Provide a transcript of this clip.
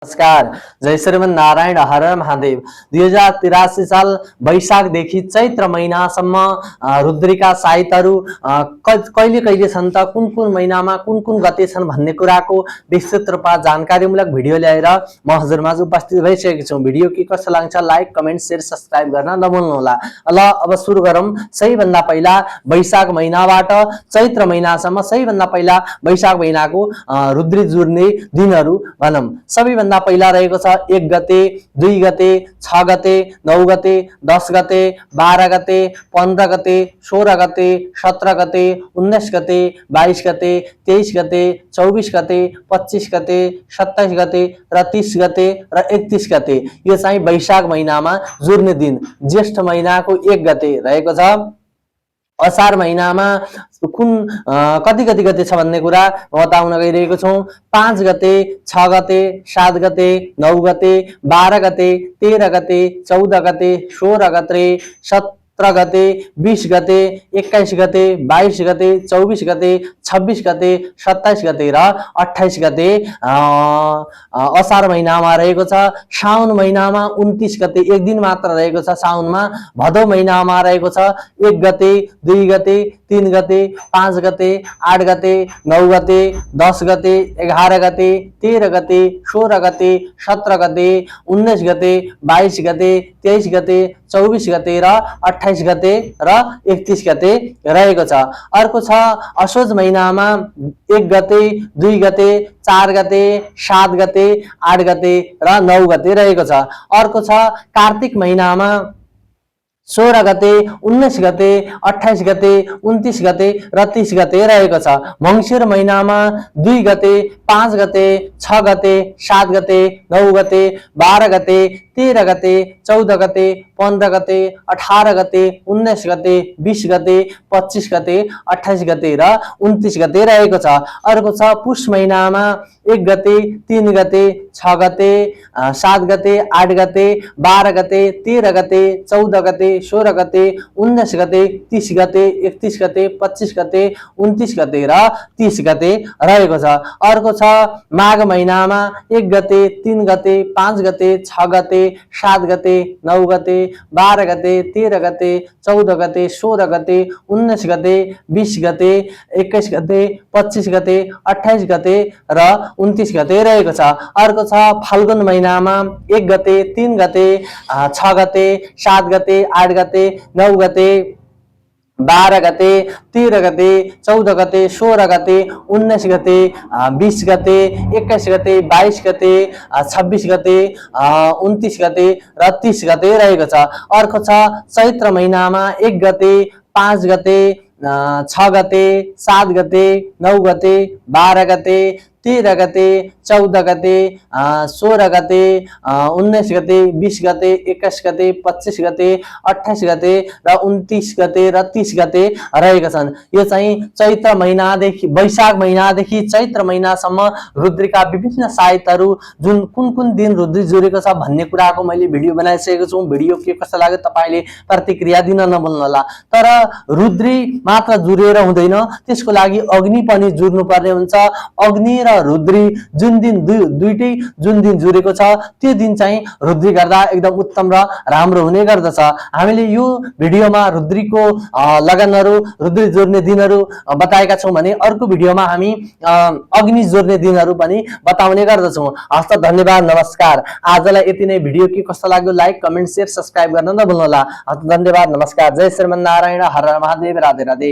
नमस्कार, जय श्रीमन नारायण, हर हर महादेव। 2083 साल वैशाखदेखि चैत्र महिनासम्म रुद्रीका साइतहरू कहिले कहिले छन् त, कुन कुन महिनामा कुन कुन गते छन् भन्ने कुराको विस्तृत रूपमा जानकारीमूलक भिडियो ल्याएर म हजुरमाझ उपस्थित भइसकेको छु। भिडियो के कस्तो लाग्छ लाइक कमेन्ट शेयर सब्स्क्राइब गर्न नभुल्नुहोला। ल अब सुरु गरौँ। सबैभन्दा पहिला वैशाख महिनाबाट चैत्र महिनासम्म सबैभन्दा पहिला वैशाख महिनाको रुद्री जुर्ने दिनहरू भनौँ। सबैभन्दा पहिला रहेको छ 1 गते, 2 गते, 6 गते, 9 गते, 10 गते, 12 गते, 15 गते, 16 गते, 17 गते, 19 गते, 22 गते, 23 गते, 24 गते, 25 गते, 27 गते र 30 गते र 31 गते। यो चाहिँ वैशाख महिनामा जुर्ने दिन। ज्येष्ठ महिनाको 1 गते रहेको छ। असार महिनामा कुन कति गते छ भन्ने कुरा बताउन गइरहेको छौँ। 5 गते, 6 गते, 7 गते, 9 गते, 12 गते, 13 गते, 14 गते, 16 गते, 17 गते, 20 गते, 21 गते, 22 गते, 24 गते, 26 गते, 27 गते र 28 गते असार महिनामा रहेको छ। साउन महिनामा 29 गते एक दिन मात्र रहेको छ साउनमा। भदौ महिनामा रहेको छ 1 गते, 2 गते, 3 गते, 5 गते, 8 गते, 9 गते, 10 गते, 11 गते, 13 गते, 16 गते, 17 गते, 19 गते, 22 गते, 23 गते, 24 गते र 28 गते र 31 गते रहेको छ। अर्को छ असोज महिनामा 1 गते, 2 गते, 4 गते, 7 गते, 8 गते र 9 गते रहेको छ। अर्को छ कार्तिक महिनामा 16 गते, 19 गते, 28 गते, 29 गते र 30 गते रहेको छ। मङ्सिर महिनामा 2 गते, 5 गते, 6 गते, 7 गते, 9 गते, 12 गते, 13 गते, 14 गते, 15 गते, 18 गते, 19 गते, 20 गते, 25 गते, 28 गते र 29 गते रहेको छ। अर्को छ पुष महिनामा 1 गते, 3 गते, 6 गते, 7 गते, 8 गते, 12 गते, 13 गते, 14 गते, 16 गते, 19 गते, 30 गते, 31 गते, 25 गते, 29 गते र 30 गते रहेको छ। अर्को छ माघ महिनामा 1 गते, 3 गते, 5 गते, 6 गते, 7 गते, 9 गते, 12 गते, 13 गते, 14 गते, 16 गते, 19 गते, 20 गते, 21 गते, 25 गते, 28 गते र 29 गते रहेको छ। अर्को छ फाल्गुन महिनामा 1 गते, 3 गते, 6 गते, 7 गते, 8 गते, 9 गते, 12 गते, 13 गते, 14 गते, 16 गते, 19 गते, 20 गते, 21 गते, 22 गते, 26 गते, 29 गते र 30 गते रहेको छ। अर्को छ चैत्र महिनामा 1 गते, 5 गते, 6 गते, 7 गते, 9 गते, 12 गते, 13 गते, 14 गते, 16 गते, 19 गते, 20 गते, 21 गते, 25 गते, 28 गते र 29 गते र 30 गते रहेका छन्। यो चाहिँ चैत्र महिनादेखि वैशाख महिनादेखि चैत्र महिनासम्म रुद्रीका विभिन्न साइतहरू जुन कुन कुन दिन रुद्री जुरेको छ भन्ने कुराको मैले भिडियो बनाइसकेको छु। भिडियो के कस्तो लाग्यो तपाईले प्रतिक्रिया दिन नभुल्नुहोला। तर रुद्री मात्र जुरेर हुँदैन, त्यसको लागि अग्नि पनि जुर्नु पर्ने हुन्छ। अग्नि र रुद्री जुन दिन दुईटै जुन दिन जुरेको छ त्यो दिन चाहिँ रुद्री गर्दा एकदम उत्तम र राम्रो हुने गर्दछ। हामीले यो भिडियोमा रुद्रीको लगनहरू रुद्री जोड्ने दिनहरू बताएका छौँ भने अर्को भिडियोमा हामी अग्नि जोड्ने दिनहरू पनि बताउने गर्दछौँ। हस्त धन्यवाद, नमस्कार। आजलाई यति नै। भिडियो के कस्तो लाग्यो लाइक कमेन्ट शेयर सब्स्क्राइब गर्न नभुल्नुहोला। हस्त धन्यवाद, नमस्कार। जय श्रीमन नारायण, हर हर महादेव, राधे राधे।